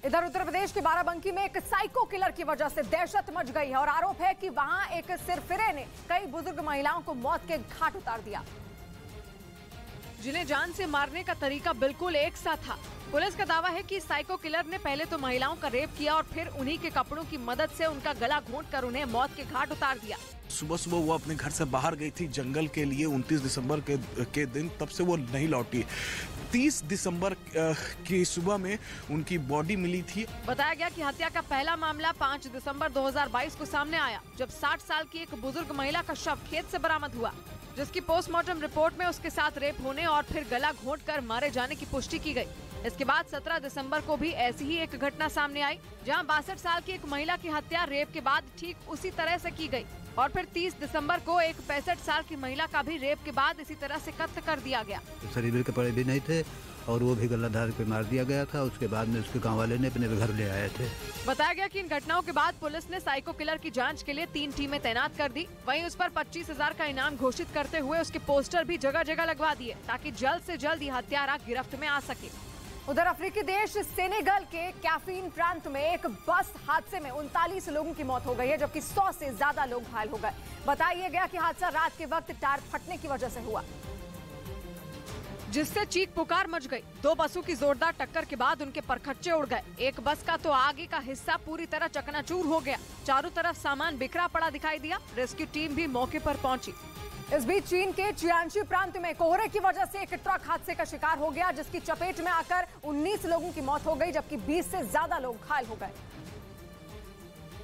इधर उत्तर प्रदेश के बाराबंकी में एक साइको किलर की वजह से दहशत मच गई है और आरोप है कि वहां एक सिरफिरे ने कई बुजुर्ग महिलाओं को मौत के घाट उतार दिया, जिन्हें जान से मारने का तरीका बिल्कुल एक सा था। पुलिस का दावा है कि साइको किलर ने पहले तो महिलाओं का रेप किया और फिर उन्हीं के कपड़ों की मदद से उनका गला घोंटकर उन्हें मौत के घाट उतार दिया। सुबह सुबह वो अपने घर से बाहर गई थी जंगल के लिए 29 दिसंबर के दिन, तब से वो नहीं लौटी। 30 दिसंबर की सुबह में उनकी बॉडी मिली थी। बताया गया कि हत्या का पहला मामला 5 दिसंबर 2022 को सामने आया, जब 60 साल की एक बुजुर्ग महिला का शव खेत से बरामद हुआ, जिसकी पोस्टमार्टम रिपोर्ट में उसके साथ रेप होने और फिर गला घोंटकर मारे जाने की पुष्टि की गई। इसके बाद 17 दिसंबर को भी ऐसी ही एक घटना सामने आई, जहां 62 साल की एक महिला की हत्या रेप के बाद ठीक उसी तरह से की गई और फिर 30 दिसंबर को एक 65 साल की महिला का भी रेप के बाद इसी तरह से कत्ल कर दिया गया। शरीर के कपड़े भी नहीं थे और वो भी गलाधार पे मार दिया गया था। उसके बाद में उसके गांव वाले ने अपने घर ले आए थे। बताया गया कि इन घटनाओं के बाद पुलिस ने साइको किलर की जांच के लिए 3 टीमें तैनात कर दी। वहीं उस पर 25,000 का इनाम घोषित करते हुए उसके पोस्टर भी जगह जगह लगवा दिए, ताकि जल्द से जल्द ये हत्यारा गिरफ्त में आ सके। उधर अफ्रीकी देश सेनेगल के कैफीन प्रांत में एक बस हादसे में 39 लोगों की मौत हो गई है, जबकि 100 से ज्यादा लोग घायल हो गए। बताया गया कि हादसा रात के वक्त टायर फटने की वजह से हुआ, जिससे चीख पुकार मच गई। 2 बसों की जोरदार टक्कर के बाद उनके परखच्चे उड़ गए। एक बस का तो आगे का हिस्सा पूरी तरह चकनाचूर हो गया। चारों तरफ सामान बिखरा पड़ा दिखाई दिया। रेस्क्यू टीम भी मौके पर पहुंची। इस बीच चीन के चियांशी प्रांत में कोहरे की वजह से एक ट्रक हादसे का शिकार हो गया, जिसकी चपेट में आकर 19 लोगों की मौत हो गई, जबकि 20 से ज्यादा लोग घायल हो गए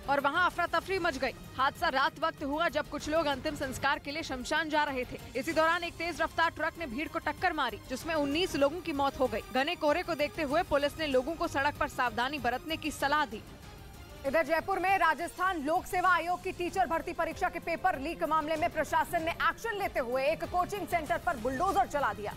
और वहां अफरा तफरी मच गई। हादसा रात वक्त हुआ जब कुछ लोग अंतिम संस्कार के लिए शमशान जा रहे थे। इसी दौरान एक तेज रफ्तार ट्रक ने भीड़ को टक्कर मारी, जिसमें 19 लोगों की मौत हो गई। घने कोहरे को देखते हुए पुलिस ने लोगों को सड़क पर सावधानी बरतने की सलाह दी। इधर जयपुर में राजस्थान लोक सेवा आयोग की टीचर भर्ती परीक्षा के पेपर लीक मामले में प्रशासन ने एक्शन लेते हुए एक कोचिंग सेंटर पर बुलडोजर चला दिया,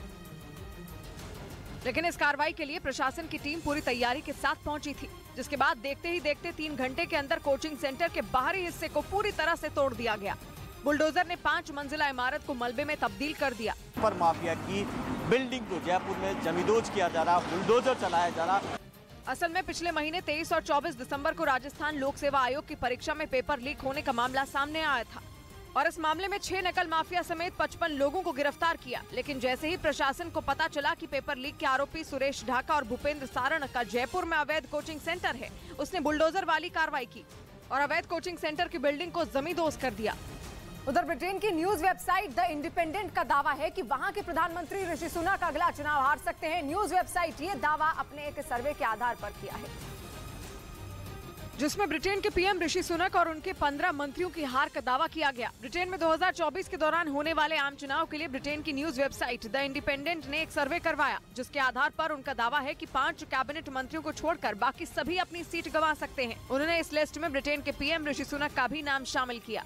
लेकिन इस कार्रवाई के लिए प्रशासन की टीम पूरी तैयारी के साथ पहुंची थी, जिसके बाद देखते ही देखते 3 घंटे के अंदर कोचिंग सेंटर के बाहरी हिस्से को पूरी तरह से तोड़ दिया गया। बुलडोजर ने 5 मंजिला इमारत को मलबे में तब्दील कर दिया। पर माफिया की बिल्डिंग को जयपुर में जमींदोज किया जा रहा, बुलडोजर चलाया जा रहा। असल में पिछले महीने 23 और 24 दिसंबर को राजस्थान लोक सेवा आयोग की परीक्षा में पेपर लीक होने का मामला सामने आया था और इस मामले में 6 नकल माफिया समेत 55 लोगों को गिरफ्तार किया। लेकिन जैसे ही प्रशासन को पता चला कि पेपर लीक के आरोपी सुरेश ढाका और भूपेंद्र सारण का जयपुर में अवैध कोचिंग सेंटर है, उसने बुलडोजर वाली कार्रवाई की और अवैध कोचिंग सेंटर की बिल्डिंग को जमींदोज कर दिया। उधर ब्रिटेन की न्यूज वेबसाइट द इंडिपेंडेंट का दावा है कि वहां के प्रधानमंत्री ऋषि सुनक अगला चुनाव हार सकते हैं। न्यूज वेबसाइट ये दावा अपने एक सर्वे के आधार पर किया है, जिसमें ब्रिटेन के पीएम ऋषि सुनक और उनके 15 मंत्रियों की हार का दावा किया गया। ब्रिटेन में 2024 के दौरान होने वाले आम चुनाव के लिए ब्रिटेन की न्यूज वेबसाइट द इंडिपेंडेंट ने एक सर्वे करवाया, जिसके आधार पर उनका दावा है कि 5 कैबिनेट मंत्रियों को छोड़कर बाकी सभी अपनी सीट गंवा सकते हैं। उन्होंने इस लिस्ट में ब्रिटेन के पीएम ऋषि सुनक का भी नाम शामिल किया।